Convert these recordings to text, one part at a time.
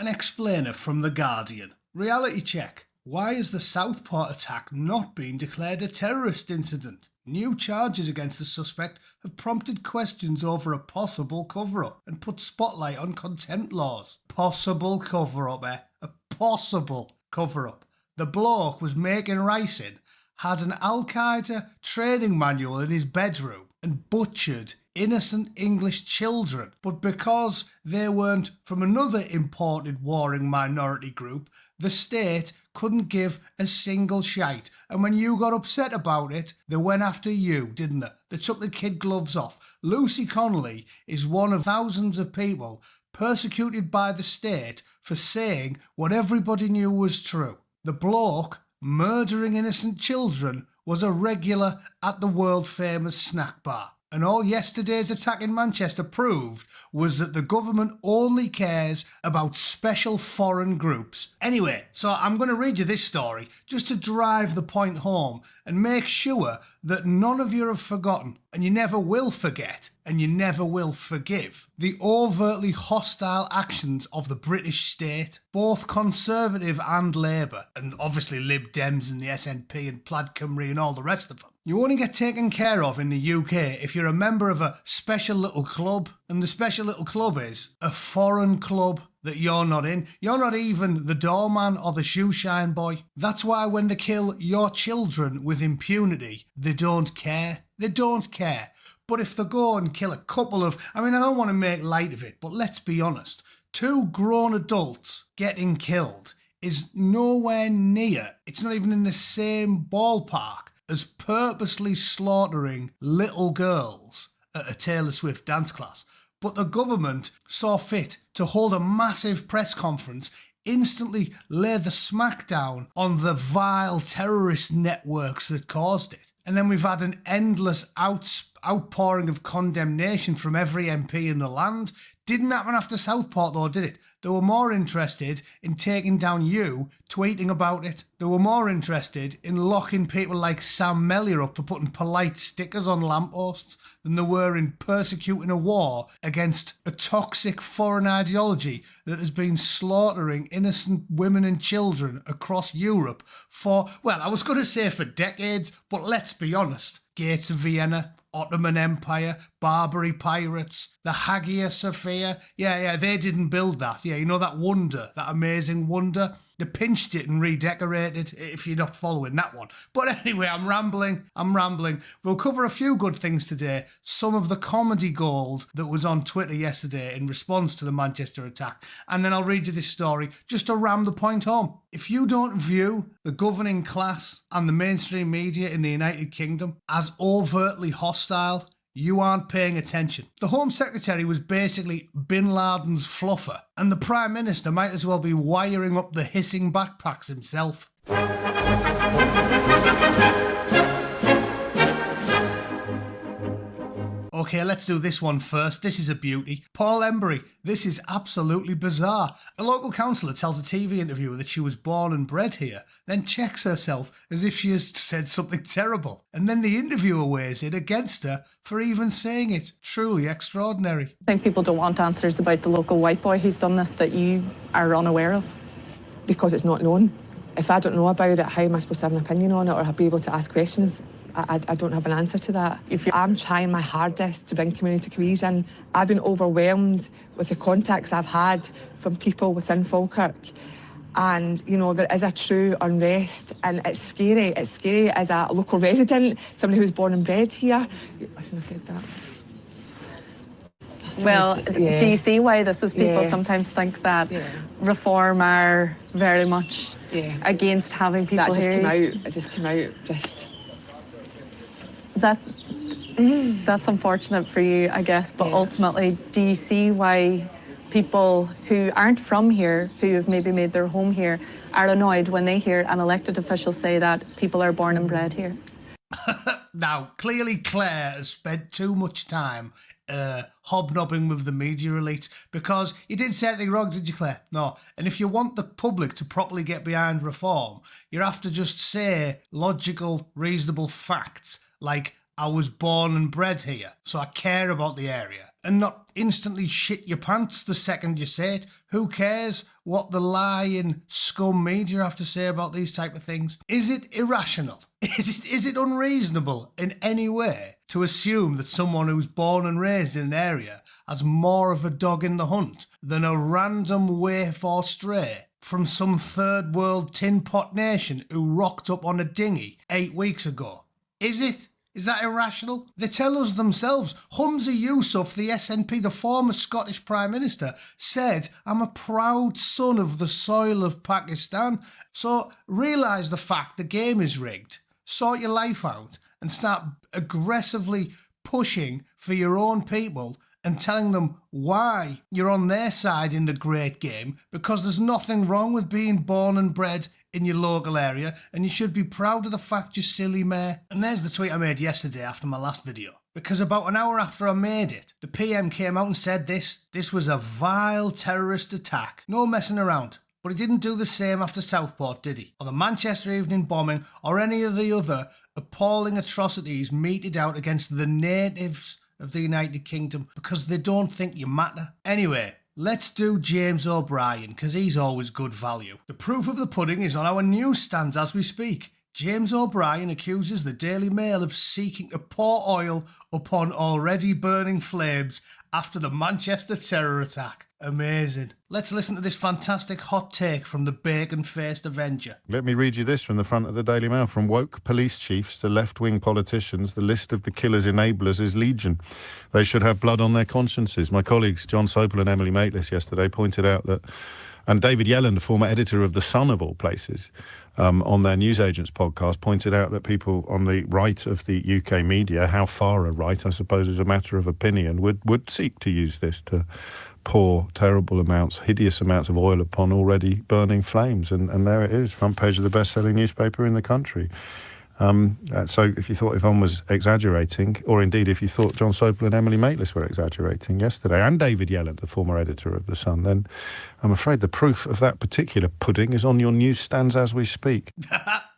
An explainer from The Guardian. Reality check. Why has the Southport attack not been declared a terrorist incident? New charges against the suspect have prompted questions over a possible cover-up and put spotlight on contempt laws. Possible cover-up, eh? A possible cover-up. The bloke was making ricin, had an Al-Qaeda training manual in his bedroom and butchered innocent English children. But because they weren't from another imported warring minority group, the state couldn't give a single shite. And when you got upset about it, they went after you, didn't they? They took the kid gloves off. Lucy Connolly is one of thousands of people persecuted by the state for saying what everybody knew was true. The bloke murdering innocent children was a regular at the world-famous snack bar. And all yesterday's attack in Manchester proved was that the government only cares about special foreign groups. Anyway, so I'm going to read you this story just to drive the point home and make sure that none of you have forgotten, and you never will forget, and you never will forgive, the overtly hostile actions of the British state, both Conservative and Labour, and obviously Lib Dems and the SNP and Plaid Cymru and all the rest of them. You only get taken care of in the UK if you're a member of a special little club, and the special little club is a foreign club that you're not in. You're not even the doorman or the shoeshine boy. That's why when they kill your children with impunity, they don't care. They don't care. But if they go and kill a couple of... I mean, I don't want to make light of it, but let's be honest. 2 grown adults getting killed is nowhere near, it's not even in the same ballpark as purposely slaughtering little girls at a Taylor Swift dance class. But the government saw fit to hold a massive press conference, instantly lay the smackdown on the vile terrorist networks that caused it. And then we've had an endless outpouring of condemnation from every MP in the land. Didn't happen after Southport though, did it? They were more interested in taking down you, tweeting about it. They were more interested in locking people like Sam Mellier up for putting polite stickers on lampposts than they were in persecuting a war against a toxic foreign ideology that has been slaughtering innocent women and children across Europe for, well, I was going to say for decades, but let's be honest. Gates of Vienna, Ottoman Empire, Barbary pirates, the Hagia Sophia. Yeah, they didn't build that. Yeah, you know that wonder, that amazing wonder? They pinched it and redecorated, if you're not following that one. But anyway, I'm rambling. We'll cover a few good things today. Some of the comedy gold that was on Twitter yesterday in response to the Manchester attack. And then I'll read you this story just to ram the point home. If you don't view the governing class and the mainstream media in the United Kingdom as overtly hostile, you aren't paying attention. The Home Secretary was basically Bin Laden's fluffer, and the Prime Minister might as well be wiring up the hissing backpacks himself. Okay, let's do this one first. This is a beauty. Paul Embry. This is absolutely bizarre. A local councillor tells a TV interviewer that she was born and bred here, then checks herself as if she has said something terrible. And then the interviewer weighs in against her for even saying it. Truly extraordinary. I think people don't want answers about the local white boy who's done this that you are unaware of. Because it's not known. If I don't know about it, how am I supposed to have an opinion on it or be able to ask questions? I don't have an answer to that. I'm trying my hardest to bring community cohesion. I've been overwhelmed with the contacts I've had from people within Falkirk. And, you know, there is a true unrest and it's scary. It's scary as a local resident, somebody who's born and bred here. I shouldn't have said that. Well, yeah. Do you see why this is people sometimes think that reform are very much against having people here? It just came out, That's unfortunate for you, I guess, but ultimately, do you see why people who aren't from here, who have maybe made their home here, are annoyed when they hear an elected official say that people are born and bred here? Now, clearly Claire has spent too much time hobnobbing with the media elite, because you didn't say anything wrong, did you, Claire? No. And if you want the public to properly get behind reform, you have to just say logical, reasonable facts like I was born and bred here, so I care about the area, and not instantly shit your pants the second you say it. Who cares what the lying scum media have to say about these type of things? Is it irrational? Is it unreasonable in any way to assume that someone who's born and raised in an area has more of a dog in the hunt than a random waif or stray from some third world tin pot nation who rocked up on a dinghy 8 weeks ago? Is it? Is that irrational? They tell us themselves. Humza Yousaf, the SNP, the former Scottish Prime Minister, said, "I'm a proud son of the soil of Pakistan." So realise the fact the game is rigged, sort your life out, and start aggressively pushing for your own people and telling them why you're on their side in the great game, because there's nothing wrong with being born and bred in your local area, and you should be proud of the fact, you silly mare. And there's the tweet I made yesterday after my last video. Because about an hour after I made it, the PM came out and said this was a vile terrorist attack. No messing around. But he didn't do the same after Southport, did he? Or the Manchester evening bombing, or any of the other appalling atrocities meted out against the natives of the United Kingdom, because they don't think you matter. Anyway, let's do James O'Brien, because he's always good value. The proof of the pudding is on our newsstands as we speak. James O'Brien accuses the Daily Mail of seeking to pour oil upon already burning flames after the Manchester terror attack. Amazing. Let's listen to this fantastic hot take from the bacon-faced Avenger. Let me read you this from the front of the Daily Mail. From woke police chiefs to left-wing politicians, the list of the killer's enablers is legion. They should have blood on their consciences. My colleagues John Sopel and Emily Maitlis yesterday pointed out that, and David Yelland, the former editor of The Sun of all places, on their Newsagents podcast, pointed out that people on the right of the UK media, how far a right, I suppose is a matter of opinion, would seek to use this to pour terrible amounts, hideous amounts of oil upon already burning flames. And there it is, front page of the best-selling newspaper in the country. So if you thought Yvonne was exaggerating, or indeed if you thought John Sopel and Emily Maitlis were exaggerating yesterday, and David Yelland, the former editor of The Sun, then I'm afraid the proof of that particular pudding is on your newsstands as we speak.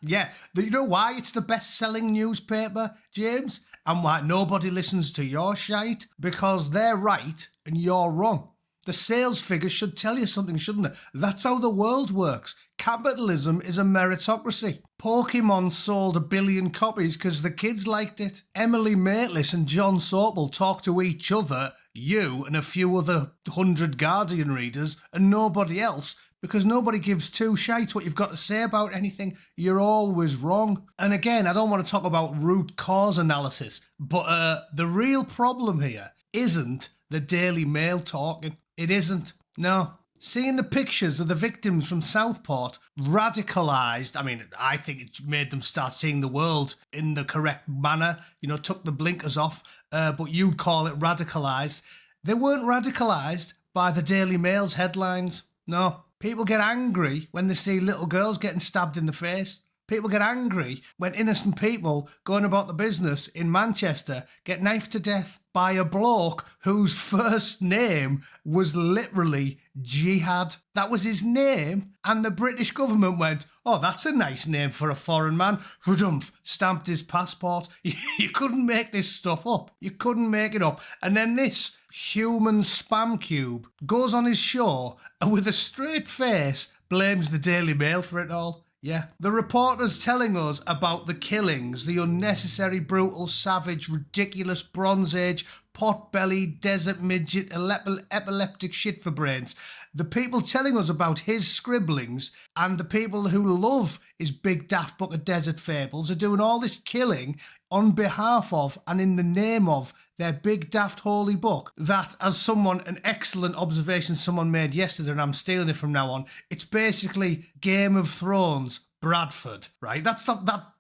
Yeah, you know why it's the best-selling newspaper, James? And why nobody listens to your shite? Because they're right and you're wrong. The sales figures should tell you something, shouldn't they? That's how the world works. Capitalism is a meritocracy. Pokemon sold 1 billion copies because the kids liked it. Emily Maitlis and John Sopel talk to each other, you and a few other 100 Guardian readers, and nobody else, because nobody gives two shites what you've got to say about anything. You're always wrong. And again, I don't want to talk about root cause analysis, but the real problem here isn't the Daily Mail talking. It isn't. No. Seeing the pictures of the victims from Southport radicalised, I think it made them start seeing the world in the correct manner, took the blinkers off, but you'd call it radicalised. They weren't radicalised by the Daily Mail's headlines. No. People get angry when they see little girls getting stabbed in the face. People get angry when innocent people going about the business in Manchester get knifed to death by a bloke whose first name was literally Jihad. That was his name, and the British government went, "Oh, that's a nice name for a foreign man." Rudumph, stamped his passport. You couldn't make this stuff up. You couldn't make it up. And then this human spam cube goes on his show and with a straight face blames the Daily Mail for it all. Yeah. The reporters telling us about the killings, the unnecessary, brutal, savage, ridiculous, Bronze Age, pot-bellied, desert midget, epileptic shit for brains. The people telling us about his scribblings and the people who love his big daft book of desert fables are doing all this killing on behalf of and in the name of their big daft holy book. That, as an excellent observation someone made yesterday, and I'm stealing it from now on, it's basically Game of Thrones Bradford, right? That's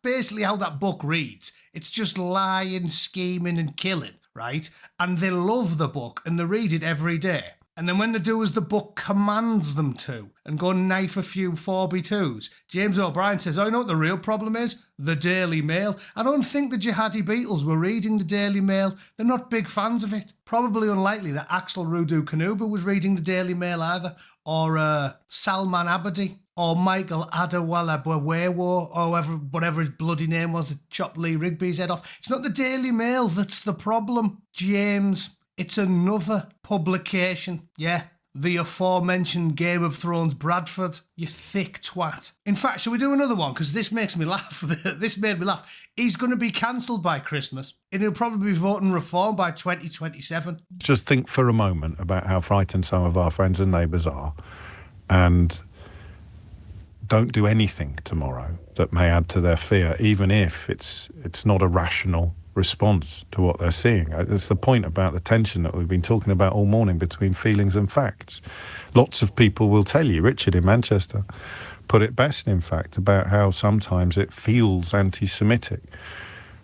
basically how that book reads. It's just lying, scheming and killing, right? And they love the book and they read it every day. And then when they do as the book commands them to and go knife a few 4B2s, James O'Brien says, "Oh, you know what the real problem is? The Daily Mail." I don't think the jihadi Beatles were reading the Daily Mail. They're not big fans of it. Probably unlikely that Axel Rudu Kanuba was reading the Daily Mail either, or Salman Abedi. or Michael Adewale or whatever his bloody name was that chopped Lee Rigby's head off. It's not the Daily Mail that's the problem, James. It's another publication. Yeah, the aforementioned Game of Thrones Bradford, you thick twat. In fact, shall we do another one? Because this makes me laugh. This made me laugh. He's going to be cancelled by Christmas, and he'll probably be voting reform by 2027. Just think for a moment about how frightened some of our friends and neighbours are, and don't do anything tomorrow that may add to their fear, even if it's not a rational response to what they're seeing. It's the point about the tension that we've been talking about all morning between feelings and facts. Lots of people will tell you, Richard in Manchester put it best, in fact, about how sometimes it feels anti-Semitic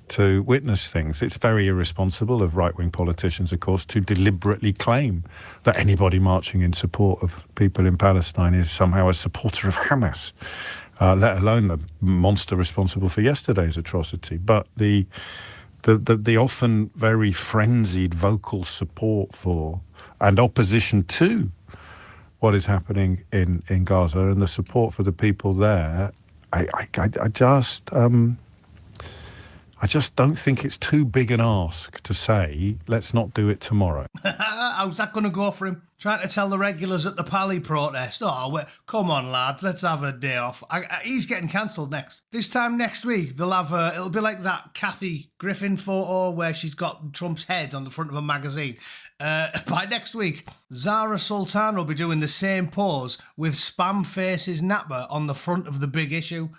to witness things. It's very irresponsible of right-wing politicians, of course, to deliberately claim that anybody marching in support of people in Palestine is somehow a supporter of Hamas, let alone the monster responsible for yesterday's atrocity. But the often very frenzied vocal support for and opposition to what is happening in Gaza and the support for the people there, I just don't think it's too big an ask to say, let's not do it tomorrow. How's that going to go for him? Trying to tell the regulars at the Pally protest, come on, lads, let's have a day off. He's getting cancelled next. This time next week, they'll have it'll be like that Kathy Griffin photo where she's got Trump's head on the front of a magazine. By next week, Zara Sultan will be doing the same pose with Spam Face's napper on the front of the big issue.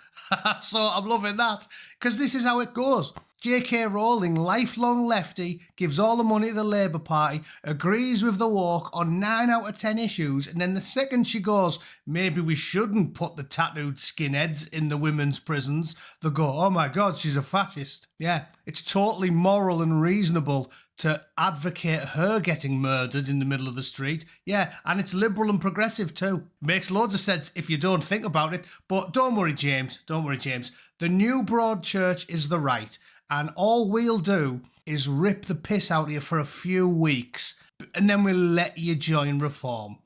So I'm loving that, because this is how it goes. J.K. Rowling, lifelong lefty, gives all the money to the Labour Party, agrees with the walk on 9 out of 10 issues, and then the second she goes, maybe we shouldn't put the tattooed skinheads in the women's prisons, they go, oh my God, she's a fascist. Yeah, it's totally moral and reasonable to advocate her getting murdered in the middle of the street. Yeah, and it's liberal and progressive too. Makes loads of sense if you don't think about it. But don't worry, James. The new broad church is the right. And all we'll do is rip the piss out of you for a few weeks, and then we'll let you join reform.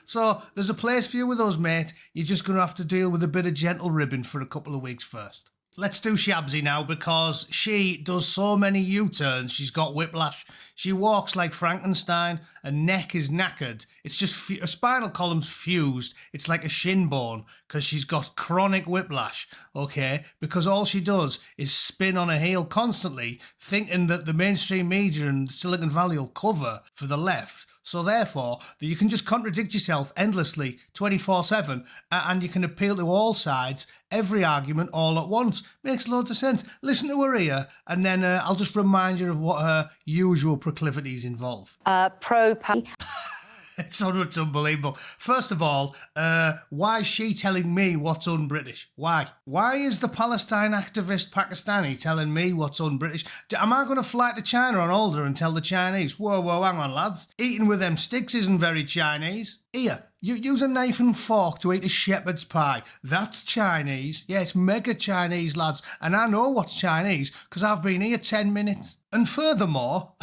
So there's a place for you with us, mate. You're just going to have to deal with a bit of gentle ribbing for a couple of weeks first. Let's do Shabsy now, because she does so many U-turns, she's got whiplash. She walks like Frankenstein, her neck is knackered. It's just, her spinal column's fused. It's like a shin bone, because she's got chronic whiplash, okay? Because all she does is spin on her heel constantly, thinking that the mainstream media and Silicon Valley will cover for the left. So therefore, that you can just contradict yourself endlessly, 24/7, and you can appeal to all sides, every argument all at once. Makes loads of sense. Listen to her here, and then I'll just remind you of what her usual proclivities involve. It's unbelievable. First of all, why is she telling me what's un-British? Why? Why is the Palestine activist Pakistani telling me what's un-British? Am I going to fly to China on holiday and tell the Chinese, whoa, hang on, lads. Eating with them sticks isn't very Chinese. Here, you use a knife and fork to eat a shepherd's pie. That's Chinese. Yeah, it's mega Chinese, lads. And I know what's Chinese because I've been here 10 minutes. And furthermore,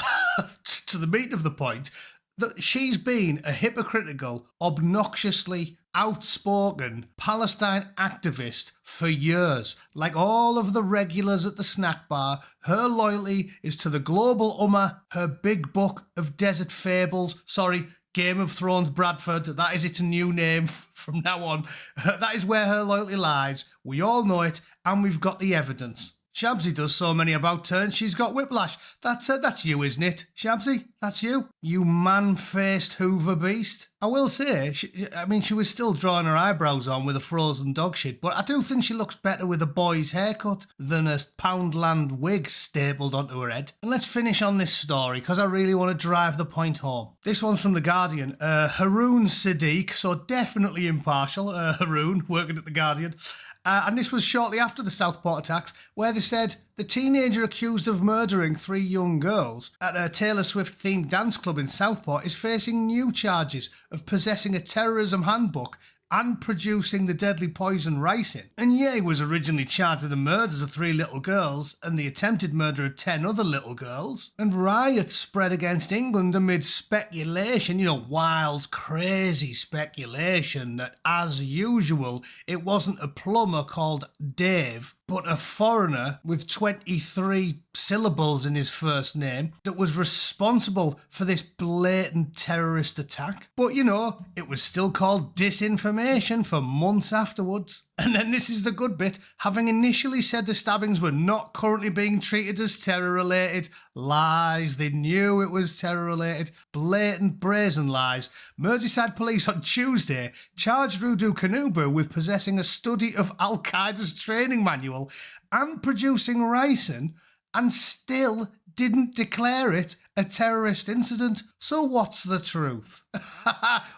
to the meat of the point, that she's been a hypocritical, obnoxiously outspoken Palestine activist for years. Like all of the regulars at the snack bar, her loyalty is to the global Ummah, her big book of desert fables. Sorry, Game of Thrones Bradford. That is its new name from now on. That is where her loyalty lies. We all know it, and we've got the evidence. Shabsy does so many about turns, she's got whiplash. That's you, isn't it, Shabsy? That's you? You man-faced Hoover beast. I will say, she was still drawing her eyebrows on with a frozen dog shit, but I do think she looks better with a boy's haircut than a Poundland wig stapled onto her head. And let's finish on this story, because I really want to drive the point home. This one's from The Guardian. Haroon Sadiq, so definitely impartial, Haroon, working at The Guardian. And this was shortly after the Southport attacks, where they said the teenager accused of murdering 3 young girls at a Taylor Swift-themed dance club in Southport is facing new charges of possessing a terrorism handbook and producing the deadly poison ricin. And yeah, he was originally charged with the murders of 3 little girls and the attempted murder of 10 other little girls. And riots spread against England amid speculation, wild, crazy speculation that, as usual, it wasn't a plumber called Dave, but a foreigner with 23 syllables in his first name that was responsible for this blatant terrorist attack. But it was still called disinformation for months afterwards. And then this is the good bit. Having initially said the stabbings were not currently being treated as terror-related, lies. They knew it was terror-related. Blatant, brazen lies. Merseyside police on Tuesday charged Rudu Kanubu with possessing a study of Al-Qaeda's training manual and producing ricin, and still didn't declare it a terrorist incident. So what's the truth?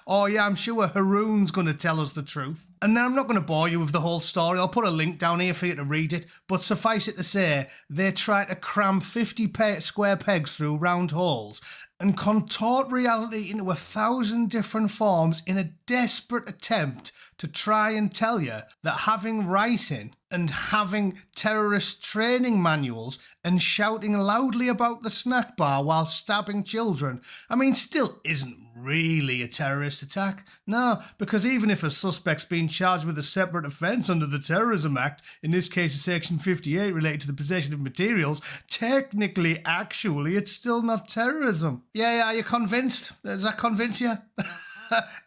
Oh yeah, I'm sure Haroon's going to tell us the truth. And then I'm not going to bore you with the whole story. I'll put a link down here for you to read it. But suffice it to say, they try to cram 50 square pegs through round holes and contort reality into 1,000 different forms in a desperate attempt to try and tell you that having ricin and having terrorist training manuals and shouting loudly about the snack bar while stabbing children, still isn't really a terrorist attack. No, because even if a suspect's been charged with a separate offence under the Terrorism Act, in this case Section 58 related to the possession of materials, technically, actually, it's still not terrorism. Yeah, are you convinced? Does that convince you?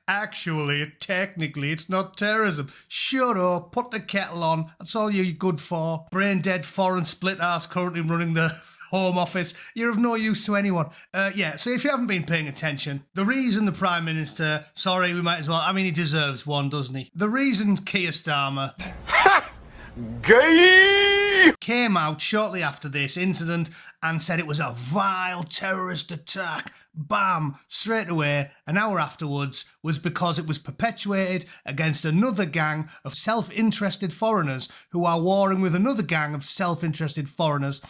Actually, technically, it's not terrorism. Shut up, put the kettle on. That's all you're good for. Brain dead foreign split arse currently running the Home Office. You're of no use to anyone. So if you haven't been paying attention, the reason the Prime Minister, we might as well, he deserves one, doesn't he? The reason Keir Starmer Gay! came out shortly after this incident and said it was a vile terrorist attack, bam, straight away, an hour afterwards, was because it was perpetuated against another gang of self-interested foreigners who are warring with another gang of self-interested foreigners.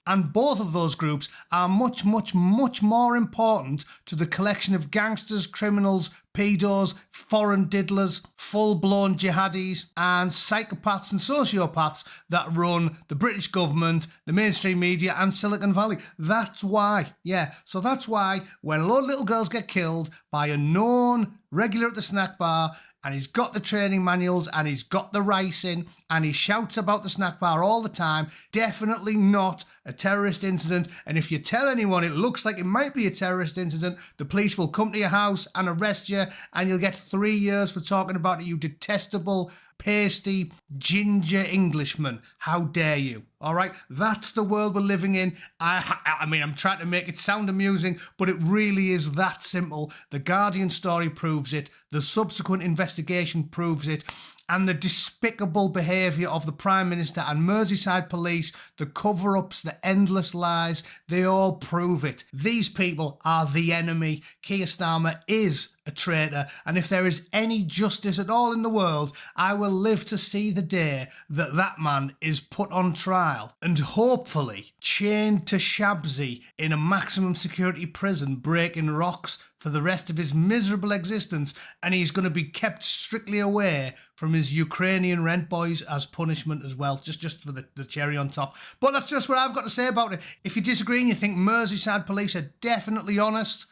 And both of those groups are much, much, much more important to the collection of gangsters, criminals, pedos, foreign diddlers, full-blown jihadis, and psychopaths and sociopaths that run the British government, the mainstream media, and Silicon Valley. That's why. Yeah, so that's why when a lot of little girls get killed by a known regular at the snack bar, and he's got the training manuals, and he's got the ricin, and he shouts about the snack bar all the time, definitely not a terrorist incident. And if you tell anyone it looks like it might be a terrorist incident, the police will come to your house and arrest you, and you'll get 3 years for talking about it, you detestable, pasty, ginger Englishman. How dare you? All right, that's the world we're living in. I'm trying to make it sound amusing, but it really is that simple. The Guardian story proves it. The subsequent investigation proves it. And the despicable behaviour of the Prime Minister and Merseyside police, the cover-ups, the endless lies, they all prove it. These people are the enemy. Keir Starmer is a traitor, and if there is any justice at all in the world, I will live to see the day that that man is put on trial and hopefully chained to Shabzy in a maximum security prison breaking rocks for the rest of his miserable existence, and he's going to be kept strictly away from his Ukrainian rent boys as punishment as well, just for the cherry on top. But that's just what I've got to say about it. If you disagree and you think Merseyside police are definitely honest,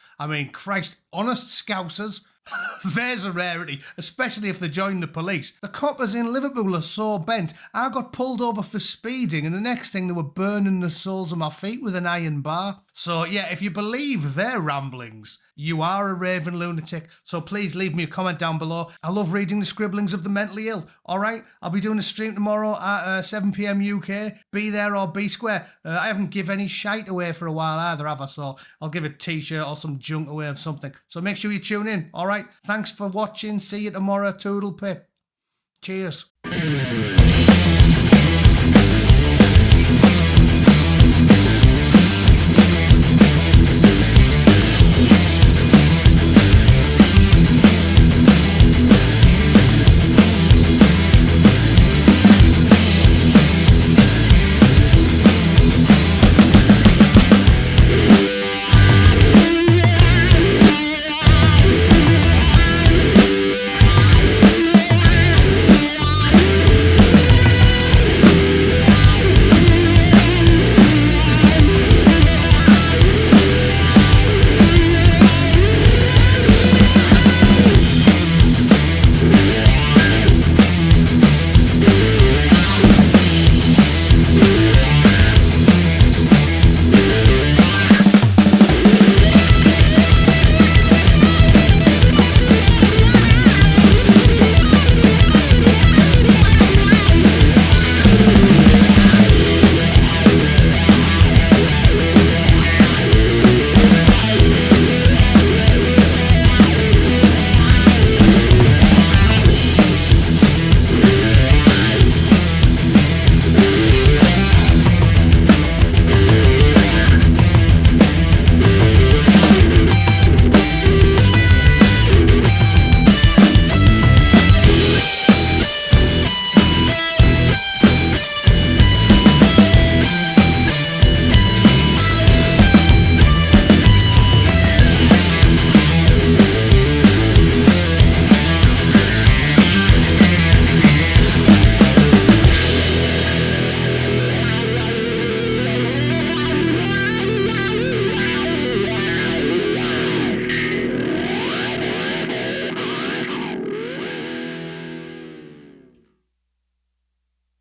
Christ, honest scousers, there's a rarity, especially if they join the police. The coppers in Liverpool are so bent. I got pulled over for speeding, and the next thing they were burning the soles of my feet with an iron bar. So yeah, if you believe their ramblings, you are a raving lunatic. So please leave me a comment down below. I love reading the scribblings of the mentally ill. All right, I'll be doing a stream tomorrow at 7 p.m. UK. Be there or be square. I haven't give any shite away for a while either, have I? So I'll give a t-shirt or some junk away of something. So make sure you tune in. All right, thanks for watching. See you tomorrow. Toodle pip. Cheers.